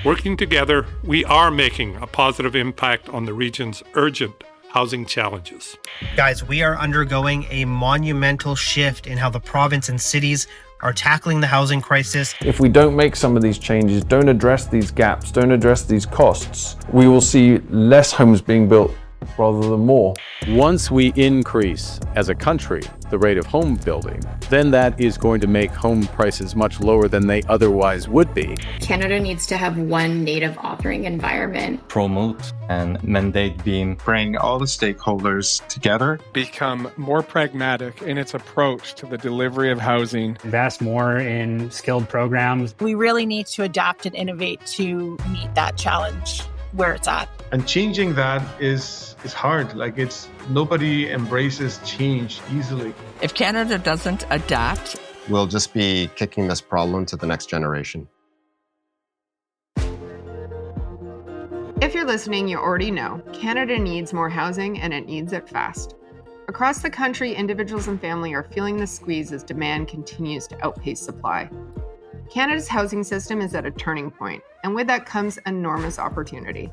Working together, we are making a positive impact on the region's urgent housing challenges. Guys, we are undergoing a monumental shift in how the province and cities are tackling the housing crisis. If we don't make some of these changes, don't address these gaps, don't address these costs, we will see less homes being built rather than more. Once we increase, as a country, the rate of home building, then that is going to make home prices much lower than they otherwise would be. Canada needs to have one native authoring environment. Promote and mandate being. Bring all the stakeholders together. Become more pragmatic in its approach to the delivery of housing. Invest more in skilled programs. We really need to adapt and innovate to meet that challenge where it's at. And changing that is hard. Nobody embraces change easily. If Canada doesn't adapt, we'll just be kicking this problem to the next generation. If you're listening, you already know Canada needs more housing and it needs it fast. Across the country, individuals and families are feeling the squeeze as demand continues to outpace supply. Canada's housing system is at a turning point, and with that comes enormous opportunity.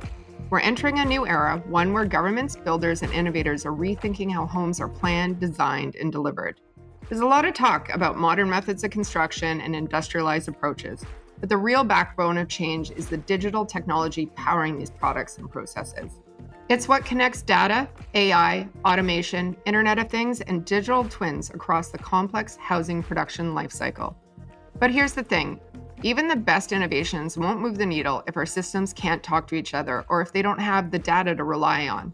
We're entering a new era, one where governments, builders, and innovators are rethinking how homes are planned, designed, and delivered. There's a lot of talk about modern methods of construction and industrialized approaches, but the real backbone of change is the digital technology powering these products and processes. It's what connects data, AI, automation, Internet of Things, and digital twins across the complex housing production lifecycle. But here's the thing. Even the best innovations won't move the needle if our systems can't talk to each other or if they don't have the data to rely on.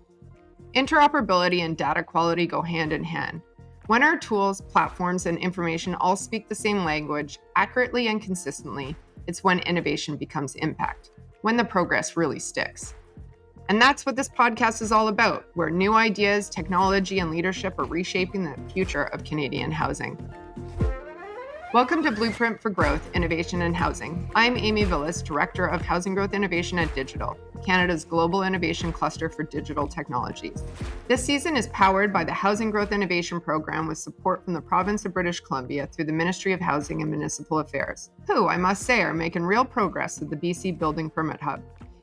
Interoperability and data quality go hand in hand. When our tools, platforms, and information all speak the same language, accurately and consistently, it's when innovation becomes impact, when the progress really sticks. And that's what this podcast is all about, where new ideas, technology, and leadership are reshaping the future of Canadian housing. Welcome to Blueprint for Growth, Innovation and Housing. I'm Amy Vilis, Director of Housing Growth Innovation at Digital, Canada's global innovation cluster for digital technologies. This season is powered by the Housing Growth Innovation Program with support from the Province of British Columbia through the Ministry of Housing and Municipal Affairs, who, I must say, are making real progress with the BC Building Permit Hub,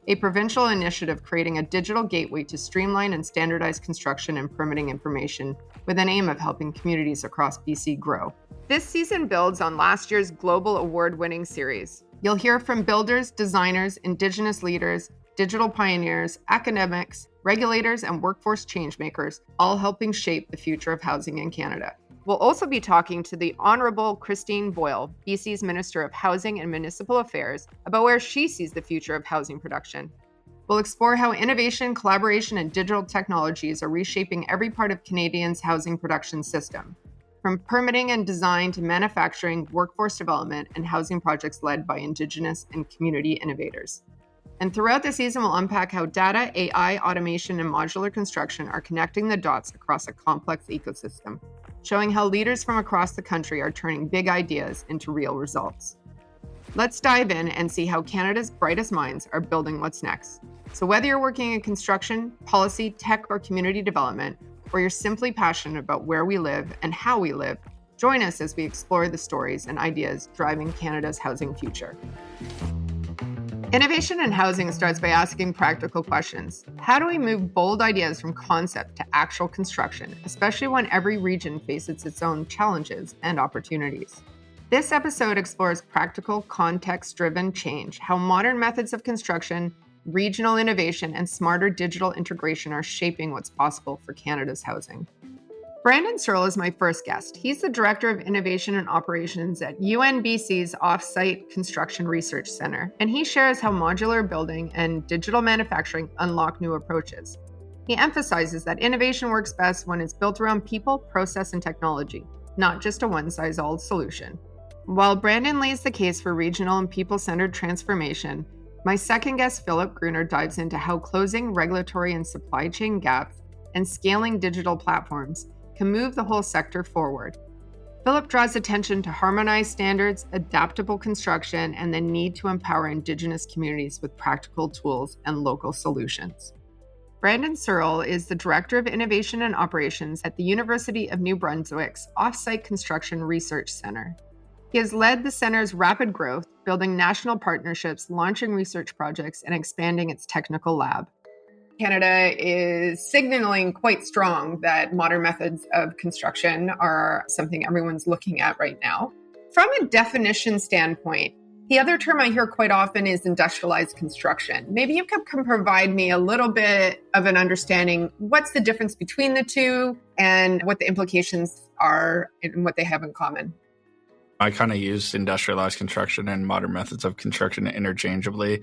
a provincial initiative creating a digital gateway to streamline and standardize construction and permitting information with an aim of helping communities across BC grow. This season builds on last year's global award-winning series. You'll hear from builders, designers, Indigenous leaders, digital pioneers, academics, regulators, and workforce changemakers, all helping shape the future of housing in Canada. We'll also be talking to the Honourable Christine Boyle, BC's Minister of Housing and Municipal Affairs, about where she sees the future of housing production. We'll explore how innovation, collaboration, and digital technologies are reshaping every part of Canadians' housing production system, from permitting and design to manufacturing, workforce development, and housing projects led by Indigenous and community innovators. And throughout the season, we'll unpack how data, AI, automation, and modular construction are connecting the dots across a complex ecosystem, showing how leaders from across the country are turning big ideas into real results. Let's dive in and see how Canada's brightest minds are building what's next. So whether you're working in construction, policy, tech, or community development, or you're simply passionate about where we live and how we live, join us as we explore the stories and ideas driving Canada's housing future. Innovation in housing starts by asking practical questions. How do we move bold ideas from concept to actual construction, especially when every region faces its own challenges and opportunities? This episode explores practical, context-driven change, how modern methods of construction, regional innovation, and smarter digital integration are shaping what's possible for Canada's housing. Brandon Searle is my first guest. He's the Director of Innovation and Operations at UNBC's Off-Site Construction Research Center, and he shares how modular building and digital manufacturing unlock new approaches. He emphasizes that innovation works best when it's built around people, process, and technology, not just a one-size-all solution. While Brandon lays the case for regional and people-centered transformation, my second guest, Philipp Gruner, dives into how closing regulatory and supply chain gaps and scaling digital platforms can move the whole sector forward. Philipp draws attention to harmonized standards, adaptable construction, and the need to empower Indigenous communities with practical tools and local solutions. Brandon Searle is the Director of Innovation and Operations at the University of New Brunswick's Off-Site Construction Research Center. He has led the center's rapid growth, building national partnerships, launching research projects, and expanding its technical lab. Canada is signaling quite strong that modern methods of construction are something everyone's looking at right now. From a definition standpoint, the other term I hear quite often is industrialized construction. Maybe you can provide me a little bit of an understanding. What's the difference between the two and what the implications are and what they have in common? I kind of use industrialized construction and modern methods of construction interchangeably.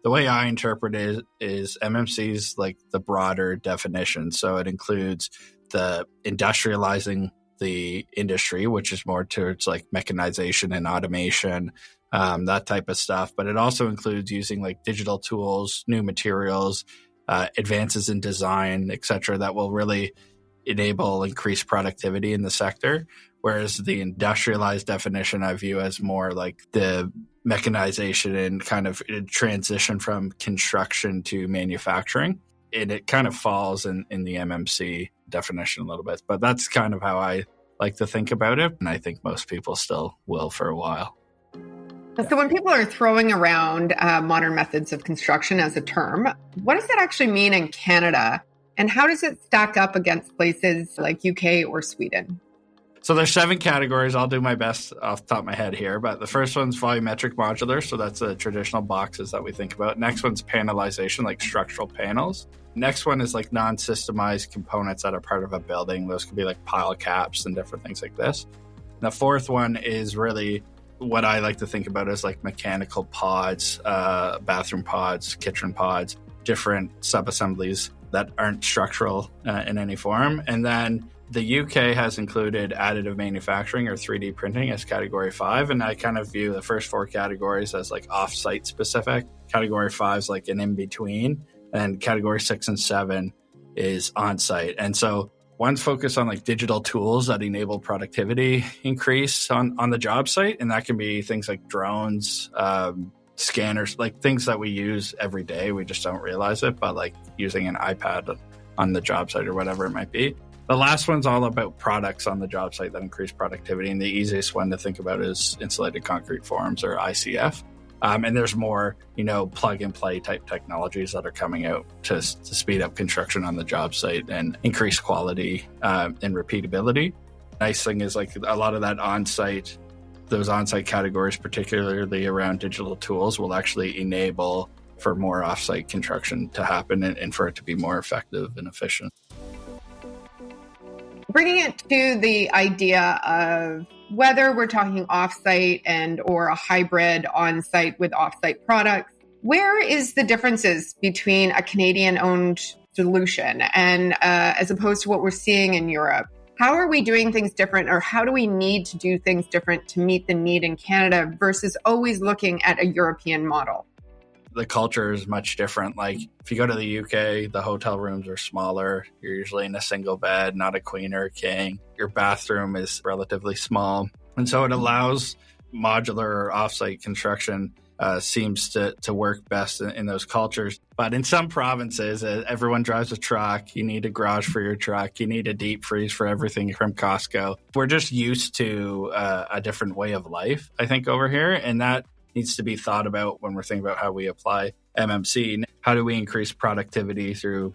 The way I interpret it is MMC's like the broader definition. So it includes the industrializing the industry, which is more towards like mechanization and automation, that type of stuff. But it also includes using like digital tools, new materials, advances in design, et cetera, that will really enable increased productivity in the sector. Whereas the industrialized definition I view as more like the mechanization and kind of transition from construction to manufacturing. And it kind of falls in the MMC definition a little bit. But that's kind of how I like to think about it. And I think most people still will for a while. So when people are throwing around modern methods of construction as a term, what does that actually mean in Canada? And how does it stack up against places like UK or Sweden? So there's 7 categories. I'll do my best off the top of my head here. But the first one's volumetric modular. So that's the traditional boxes that we think about. Next one's panelization, like structural panels. Next one is like non-systemized components that are part of a building. Those could be like pile caps and different things like this. And the fourth one is really what I like to think about as like mechanical pods, bathroom pods, kitchen pods, different sub-assemblies that aren't structural in any form. And then the UK has included additive manufacturing or 3D printing as category 5. And I kind of view the first 4 categories as like off-site specific. Category 5 is like an in-between. And category 6 and 7 is on-site. And so one's focused on like digital tools that enable productivity increase on the job site. And that can be things like drones, scanners, like things that we use every day. We just don't realize it, but like using an iPad on the job site or whatever it might be. The last one's all about products on the job site that increase productivity. And the easiest one to think about is insulated concrete forms or ICF. And there's more, plug and play type technologies that are coming out to speed up construction on the job site and increase quality and repeatability. Nice thing is like a lot of that those on-site categories, particularly around digital tools, will actually enable for more off-site construction to happen and for it to be more effective and efficient. Bringing it to the idea of whether we're talking off-site and or a hybrid on-site with off-site products, where is the differences between a Canadian-owned solution and as opposed to what we're seeing in Europe? How are we doing things different, or how do we need to do things different to meet the need in Canada versus always looking at a European model? The culture is much different. Like if you go to the UK, the hotel rooms are smaller. You're usually in a single bed, not a queen or a king. Your bathroom is relatively small. And so it allows modular or offsite construction seems to work best in those cultures. But in some provinces, everyone drives a truck. You need a garage for your truck. You need a deep freeze for everything from Costco. We're just used to a different way of life, I think, over here. And that needs to be thought about when we're thinking about how we apply MMC. How do we increase productivity through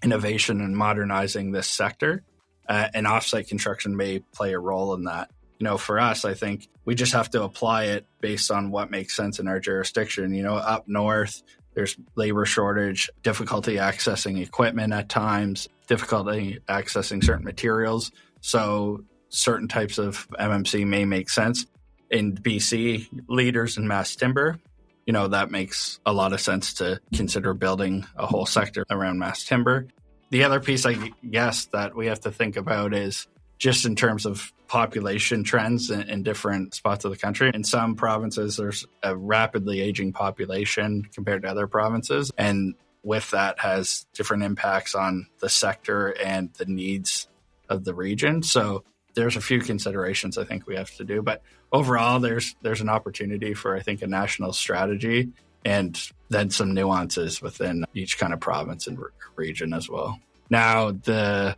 innovation and modernizing this sector? And offsite construction may play a role in that. For us, I think we just have to apply it based on what makes sense in our jurisdiction. Up north, there's labor shortage, difficulty accessing equipment at times, difficulty accessing certain materials. So certain types of MMC may make sense. In BC, leaders in mass timber, that makes a lot of sense to consider building a whole sector around mass timber. The other piece, I guess, that we have to think about is just in terms of population trends in different spots of the country. In some provinces, there's a rapidly aging population compared to other provinces. And with that has different impacts on the sector and the needs of the region. So there's a few considerations I think we have to do. But overall, there's an opportunity for, I think, a national strategy and then some nuances within each kind of province and region as well. Now, the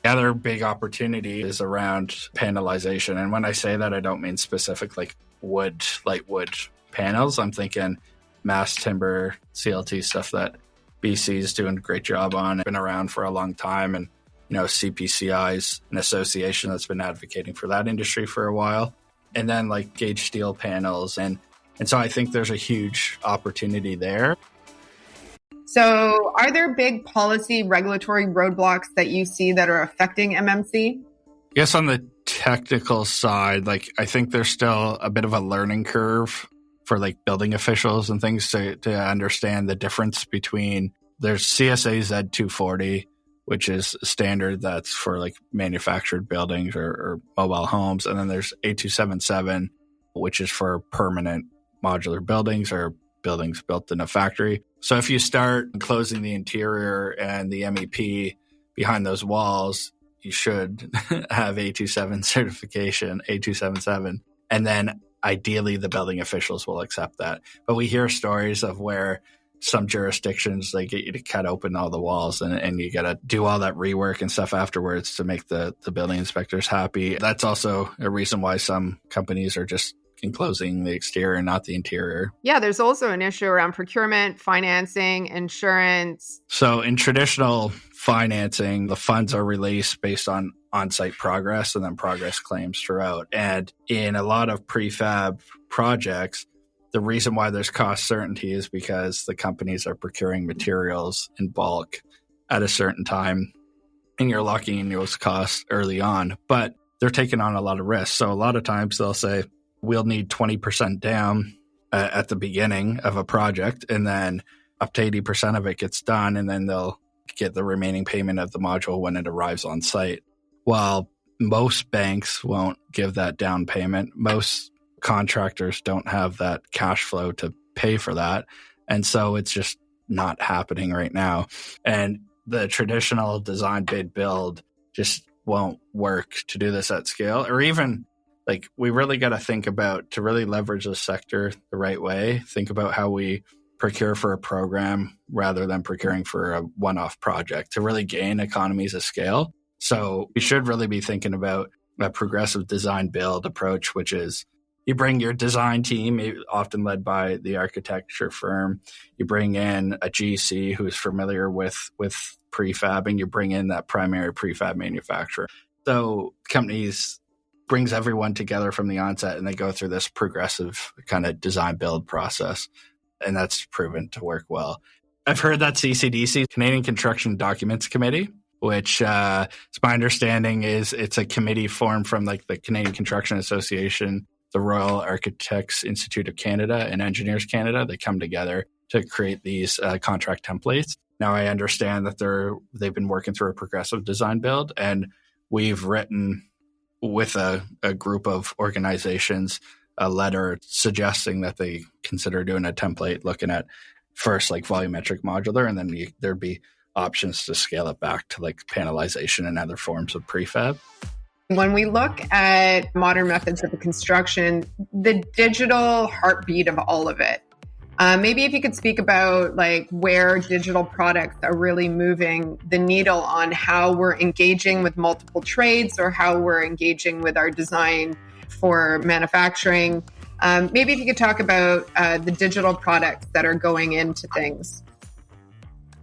The other big opportunity is around panelization. And when I say that, I don't mean specific like light wood panels. I'm thinking mass timber, CLT stuff that BC is doing a great job on. It's been around for a long time. And, CPCI is an association that's been advocating for that industry for a while. And then like gauge steel panels. And so I think there's a huge opportunity there. So are there big policy regulatory roadblocks that you see that are affecting MMC? I guess on the technical side, I think there's still a bit of a learning curve for building officials and things to understand the difference between there's CSA Z240, which is a standard that's for manufactured buildings or mobile homes. And then there's A277, which is for permanent modular buildings or buildings built in a factory. So if you start enclosing the interior and the MEP behind those walls, you should have A27 certification, A277. And then ideally the building officials will accept that. But we hear stories of where some jurisdictions, they get you to cut open all the walls and you got to do all that rework and stuff afterwards to make the building inspectors happy. That's also a reason why some companies are just enclosing the exterior and not the interior. Yeah, there's also an issue around procurement, financing, insurance. So in traditional financing, the funds are released based on on-site progress and then progress claims throughout. And in a lot of prefab projects, the reason why there's cost certainty is because the companies are procuring materials in bulk at a certain time, and you're locking in those costs early on. But they're taking on a lot of risks. So a lot of times they'll say, we'll need 20% down at the beginning of a project, and then up to 80% of it gets done, and then they'll get the remaining payment of the module when it arrives on site. While most banks won't give that down payment, most contractors don't have that cash flow to pay for that. And so it's just not happening right now. And the traditional design, bid, build just won't work to do this at scale. Or even we really got to think about, to really leverage the sector the right way, think about how we procure for a program rather than procuring for a one-off project to really gain economies of scale. So we should really be thinking about a progressive design build approach, which is you bring your design team, often led by the architecture firm. You bring in a GC who's familiar with prefab, and you bring in that primary prefab manufacturer. So companies brings everyone together from the onset, and they go through this progressive kind of design build process. And that's proven to work well. I've heard that CCDC, Canadian Construction Documents Committee, which it's my understanding is it's a committee formed from the Canadian Construction Association, the Royal Architects Institute of Canada, and Engineers Canada. They come together to create these contract templates. Now I understand that they've been working through a progressive design build, and we've written with a group of organizations a letter suggesting that they consider doing a template looking at first volumetric modular, and then there'd be options to scale it back to panelization and other forms of prefab. When we look at modern methods of construction, the digital heartbeat of all of it, maybe if you could speak about where digital products are really moving the needle on how we're engaging with multiple trades or how we're engaging with our design for manufacturing. Maybe if you could talk about the digital products that are going into things.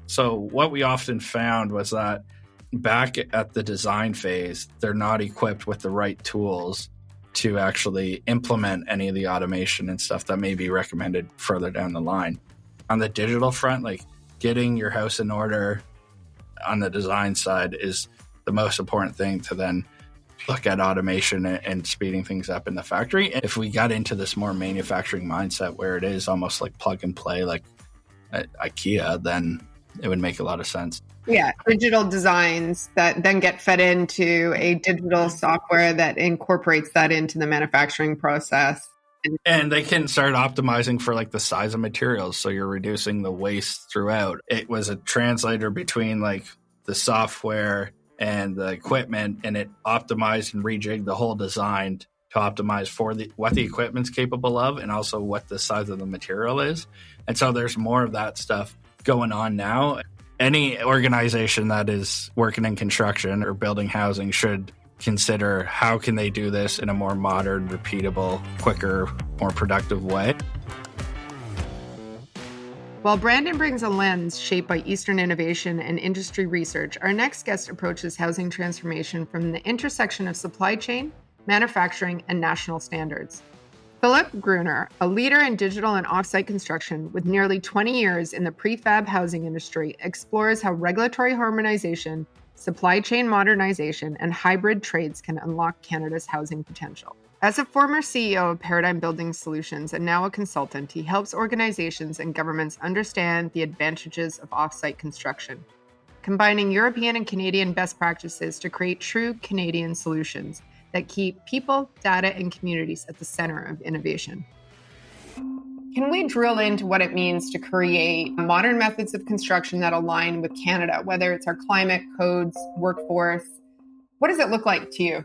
So what we often found was that back at the design phase, they're not equipped with the right tools to actually implement any of the automation and stuff that may be recommended further down the line. On the digital front, getting your house in order on the design side is the most important thing to then look at automation and speeding things up in the factory. If we got into this more manufacturing mindset where it is almost plug and play, at IKEA, then it would make a lot of sense. Yeah, digital designs that then get fed into a digital software that incorporates that into the manufacturing process. And they can start optimizing for the size of materials, so you're reducing the waste throughout. It was a translator between the software and the equipment, and it optimized and rejigged the whole design to optimize for what the equipment's capable of and also what the size of the material is. And so there's more of that stuff going on now. Any organization that is working in construction or building housing should consider how can they do this in a more modern, repeatable, quicker, more productive way. While Brandon brings a lens shaped by Eastern innovation and industry research, our next guest approaches housing transformation from the intersection of supply chain, manufacturing, and national standards. Philipp Gruner, a leader in digital and offsite construction with nearly 20 years in the prefab housing industry, explores how regulatory harmonization, supply chain modernization, and hybrid trades can unlock Canada's housing potential. As a former CEO of Paradigm Building Solutions and now a consultant, he helps organizations and governments understand the advantages of offsite construction, combining European and Canadian best practices to create true Canadian solutions that keep people, data, and communities at the center of innovation. Can we drill into what it means to create modern methods of construction that align with Canada, whether it's our climate, codes, workforce? What does it look like to you?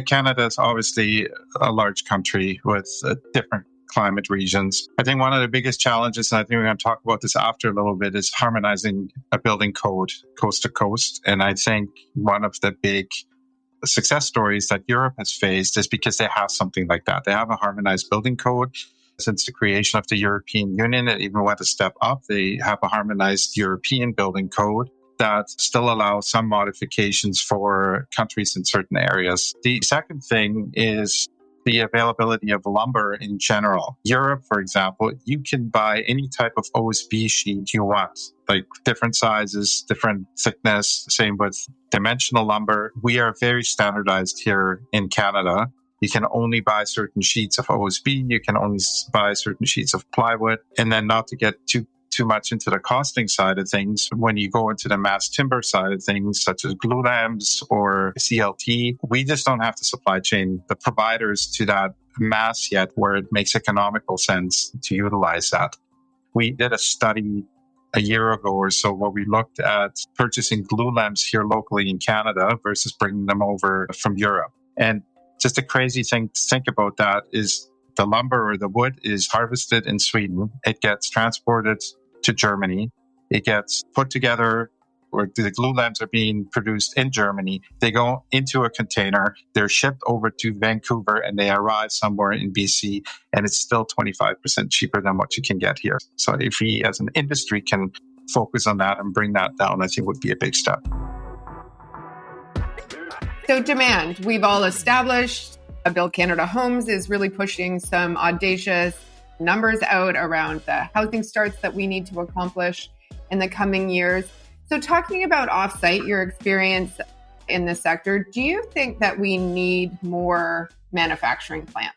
Canada is obviously a large country with different climate regions. I think one of the biggest challenges, and I think we're going to talk about this after a little bit, is harmonizing a building code coast to coast. And I think one of the big success stories that Europe has faced is because they have something like that. They have a harmonized building code. Since the creation of the European Union, it even went a step up. They have a harmonized European building code that still allows some modifications for countries in certain areas. The second thing is the availability of lumber in general. Europe, for example, you can buy any type of OSB sheet you want, like different sizes, different thickness, same with dimensional lumber. We are very standardized here in Canada. You can only buy certain sheets of OSB, you can only buy certain sheets of plywood, and then not to get too much into the costing side of things, when you go into the mass timber side of things, such as glulamps or CLT, we just don't have the supply chain, the providers to that mass yet where it makes economical sense to utilize that. We did a study a year ago or so where we looked at purchasing glulamps here locally in Canada versus bringing them over from Europe. And just a crazy thing to think about that is the lumber or the wood is harvested in Sweden. It gets transported to Germany. It gets put together, or the glue lamps are being produced in Germany. They go into a container. They're shipped over to Vancouver and they arrive somewhere in BC, and it's still 25% cheaper than what you can get here. So if we as an industry can focus on that and bring that down, I think would be a big step. So demand, we've all established. Build Canada Homes is really pushing some audacious numbers out around the housing starts that we need to accomplish in the coming years. So talking about offsite, your experience in this sector, do you think that we need more manufacturing plants?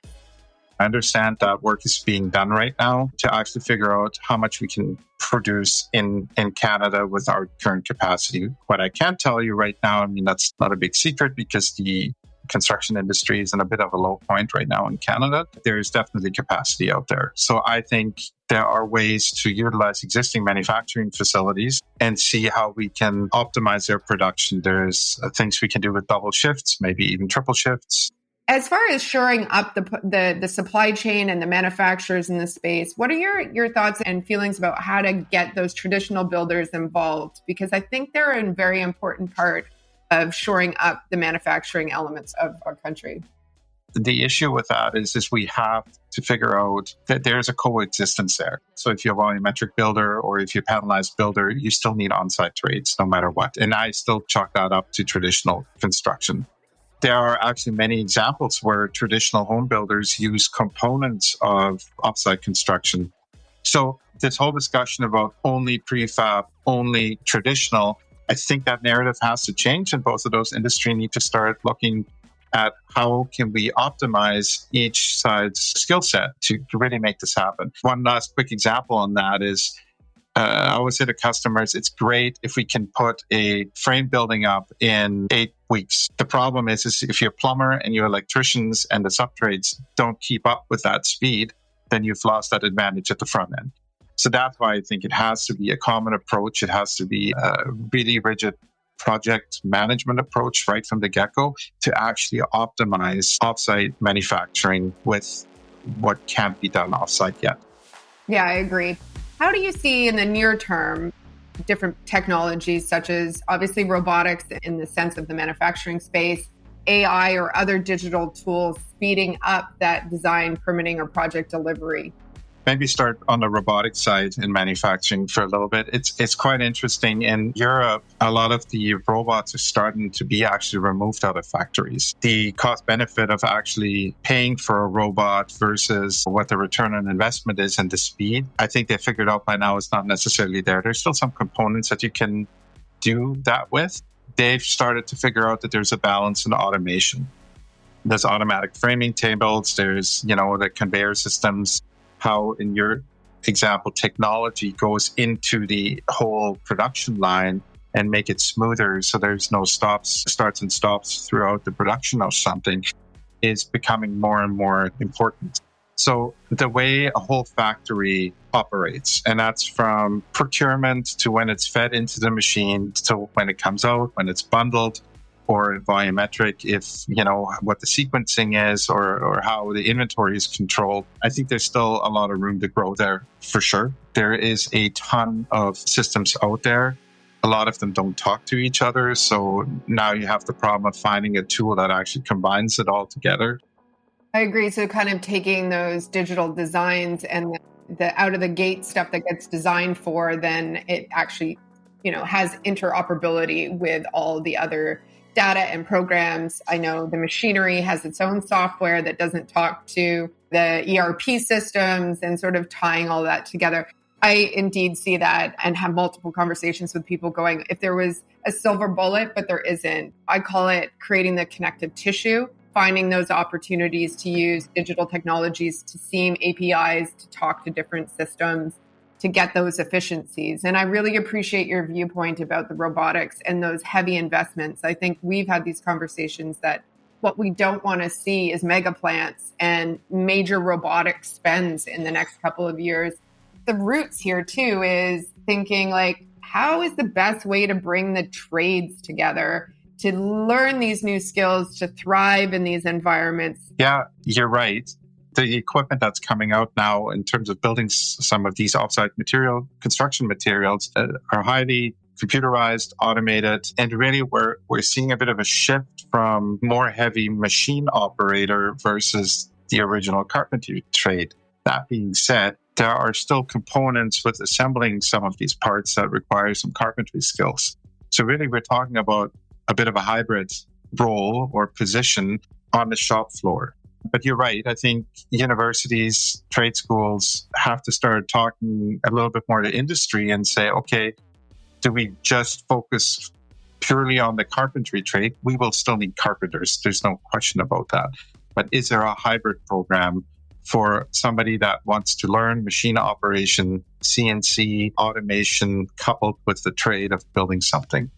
I understand that work is being done right now to actually figure out how much we can produce in Canada with our current capacity. What I can tell you right now, I mean, that's not a big secret because the construction industry is in a bit of a low point right now in Canada. There is definitely capacity out there. So I think there are ways to utilize existing manufacturing facilities and see how we can optimize their production. There's things we can do with double shifts, maybe even triple shifts. As far as shoring up the supply chain and the manufacturers in this space, what are your thoughts and feelings about how to get those traditional builders involved? Because I think they're a very important part of shoring up the manufacturing elements of our country. The issue with that is we have to figure out that there's a coexistence there. So if you're a volumetric builder or if you're a panelized builder, you still need on-site trades no matter what. And I still chalk that up to traditional construction. There are actually many examples where traditional home builders use components of off-site construction. So this whole discussion about only prefab, only traditional, I think that narrative has to change, and both of those industries need to start looking at how can we optimize each side's skill set to really make this happen. One last quick example on that is I always say to customers, it's great if we can put a frame building up in 8 weeks. The problem is if your plumber and your electricians and the subtrades don't keep up with that speed, then you've lost that advantage at the front end. So that's why I think it has to be a common approach. It has to be a really rigid project management approach right from the get-go to actually optimize offsite manufacturing with what can't be done offsite yet. Yeah, I agree. How do you see in the near term different technologies, such as obviously robotics in the sense of the manufacturing space, AI or other digital tools speeding up that design, permitting, or project delivery? Maybe start on the robotic side in manufacturing for a little bit. It's quite interesting. In Europe, a lot of the robots are starting to be actually removed out of factories. The cost benefit of actually paying for a robot versus what the return on investment is and the speed, I think they figured out by now it's not necessarily there. There's still some components that you can do that with. They've started to figure out that there's a balance in automation. There's automatic framing tables, there's, the conveyor systems, how in your example, technology goes into the whole production line and make it smoother so there's no starts and stops throughout the production of something is becoming more and more important. So the way a whole factory operates, and that's from procurement to when it's fed into the machine to when it comes out, when it's bundled, or volumetric, if what the sequencing is or how the inventory is controlled. I think there's still a lot of room to grow there for sure. There is a ton of systems out there. A lot of them don't talk to each other. So now you have the problem of finding a tool that actually combines it all together. I agree. So kind of taking those digital designs and the out of the gate stuff that gets designed for, then it actually, has interoperability with all the other data and programs. I know the machinery has its own software that doesn't talk to the ERP systems, and sort of tying all that together. I indeed see that and have multiple conversations with people going, if there was a silver bullet, but there isn't. I call it creating the connective tissue, finding those opportunities to use digital technologies to seam APIs, to talk to different systems, to get those efficiencies. And I really appreciate your viewpoint about the robotics and those heavy investments. I think we've had these conversations that what we don't want to see is mega plants and major robotic spends in the next couple of years. The roots here too is thinking like, how is the best way to bring the trades together to learn these new skills, to thrive in these environments? Yeah, you're right. The equipment that's coming out now in terms of building some of these offsite construction materials are highly computerized, automated, and really we're seeing a bit of a shift from more heavy machine operator versus the original carpentry trade. That being said, there are still components with assembling some of these parts that require some carpentry skills. So really we're talking about a bit of a hybrid role or position on the shop floor. But you're right. I think universities, trade schools have to start talking a little bit more to industry and say, okay, do we just focus purely on the carpentry trade? We will still need carpenters. There's no question about that. But is there a hybrid program for somebody that wants to learn machine operation, CNC, automation, coupled with the trade of building something?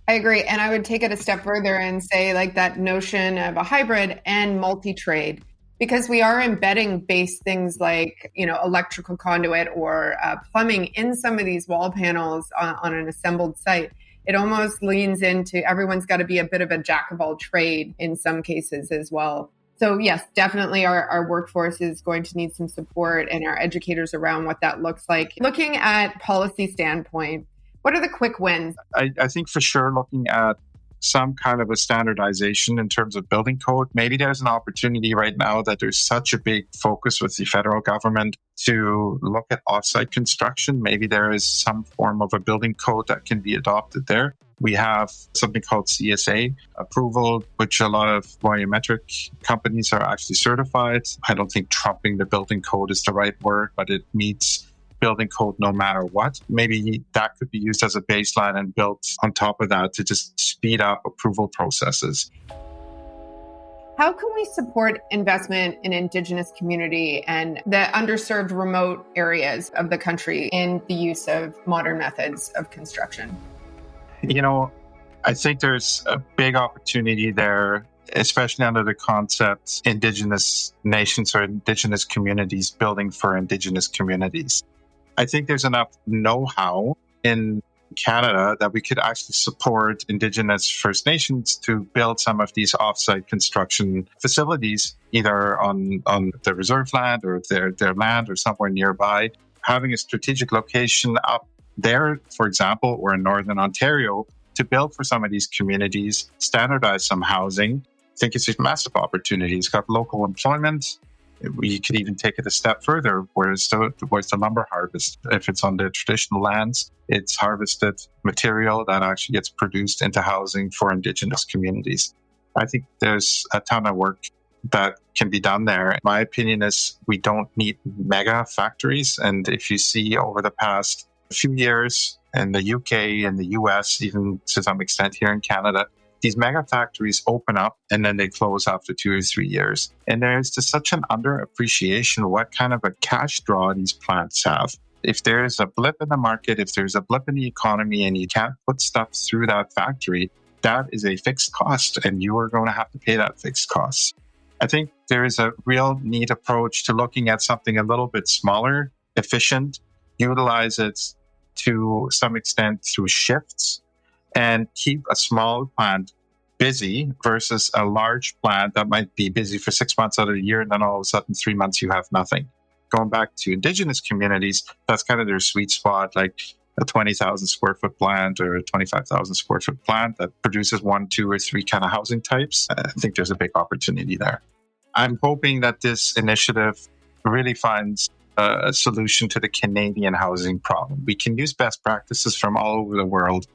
I agree. And I would take it a step further and say like that notion of a hybrid and multi-trade, because we are embedding base things like, electrical conduit or plumbing in some of these wall panels on an assembled site. It almost leans into everyone's got to be a bit of a jack of all trade in some cases as well. So yes, definitely our workforce is going to need some support and our educators around what that looks like. Looking at policy standpoint, what are the quick wins? I think for sure looking at some kind of a standardization in terms of building code. Maybe there's an opportunity right now that there's such a big focus with the federal government to look at offsite construction. Maybe there is some form of a building code that can be adopted there. We have something called CSA approval, which a lot of volumetric companies are actually certified. I don't think trumping the building code is the right word, but it meets building code no matter what. Maybe that could be used as a baseline and built on top of that to just speed up approval processes. How can we support investment in Indigenous community and the underserved remote areas of the country in the use of modern methods of construction? I think there's a big opportunity there, especially under the concept Indigenous nations or Indigenous communities building for Indigenous communities. I think there's enough know-how in Canada that we could actually support Indigenous First Nations to build some of these offsite construction facilities, either on the reserve land or their land or somewhere nearby. Having a strategic location up there, for example, or in Northern Ontario, to build for some of these communities, standardize some housing, I think it's a massive opportunity. It's got local employment. We could even take it a step further, where's the lumber harvest? If it's on the traditional lands, it's harvested material that actually gets produced into housing for Indigenous communities. I think there's a ton of work that can be done there. My opinion is we don't need mega factories. And if you see over the past few years in the UK and the US, even to some extent here in Canada, these mega factories open up and then they close after 2 or 3 years. And there's just such an underappreciation of what kind of a cash draw these plants have. If there's a blip in the market, if there's a blip in the economy and you can't put stuff through that factory, that is a fixed cost and you are going to have to pay that fixed cost. I think there is a real neat approach to looking at something a little bit smaller, efficient, utilize it to some extent through shifts, and keep a small plant busy versus a large plant that might be busy for 6 months out of the year, and then all of a sudden 3 months you have nothing. Going back to Indigenous communities, that's kind of their sweet spot, like a 20,000 square foot plant or a 25,000 square foot plant that produces 1, 2, or 3 kind of housing types. I think there's a big opportunity there. I'm hoping that this initiative really finds a solution to the Canadian housing problem. We can use best practices from all over the world,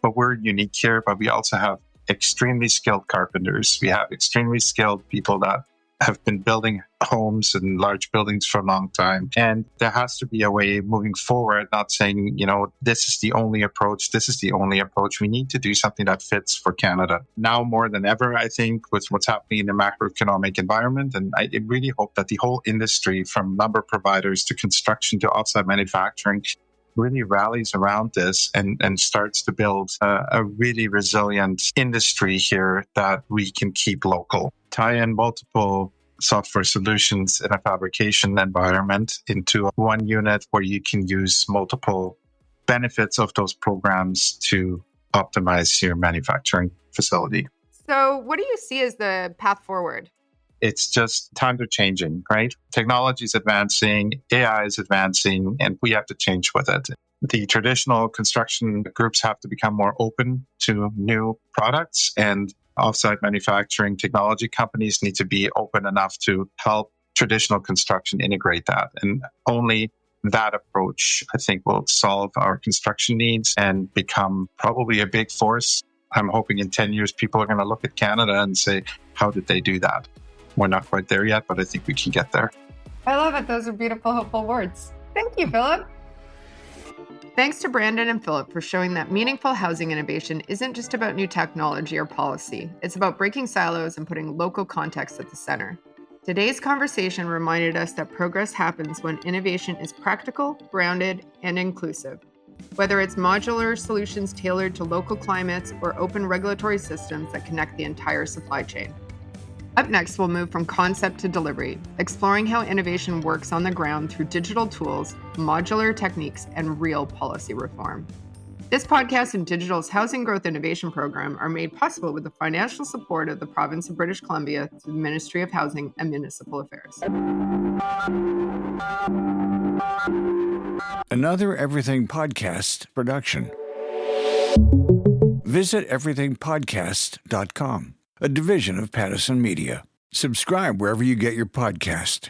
but we're unique here, but we also have extremely skilled carpenters. We have extremely skilled people that have been building homes and large buildings for a long time. And there has to be a way moving forward, not saying, this is the only approach. This is the only approach. We need to do something that fits for Canada. Now more than ever, I think, with what's happening in the macroeconomic environment. And I really hope that the whole industry, from lumber providers to construction to offsite manufacturing, really rallies around this and starts to build a really resilient industry here that we can keep local. Tie in multiple software solutions in a fabrication environment into one unit where you can use multiple benefits of those programs to optimize your manufacturing facility. So what do you see as the path forward? It's just times are changing, right? Technology is advancing, AI is advancing, and we have to change with it. The traditional construction groups have to become more open to new products, and offsite manufacturing technology companies need to be open enough to help traditional construction integrate that. And only that approach, I think, will solve our construction needs and become probably a big force. I'm hoping in 10 years, people are going to look at Canada and say, how did they do that? We're not quite there yet, but I think we can get there. I love it. Those are beautiful, hopeful words. Thank you, Philipp. Thanks to Brandon and Philipp for showing that meaningful housing innovation isn't just about new technology or policy. It's about breaking silos and putting local context at the center. Today's conversation reminded us that progress happens when innovation is practical, grounded, and inclusive. Whether it's modular solutions tailored to local climates or open regulatory systems that connect the entire supply chain. Up next, we'll move from concept to delivery, exploring how innovation works on the ground through digital tools, modular techniques, and real policy reform. This podcast and Digital's Housing Growth Innovation Program are made possible with the financial support of the Province of British Columbia through the Ministry of Housing and Municipal Affairs. Another Everything Podcast production. Visit everythingpodcast.com. A division of Pattison Media. Subscribe wherever you get your podcast.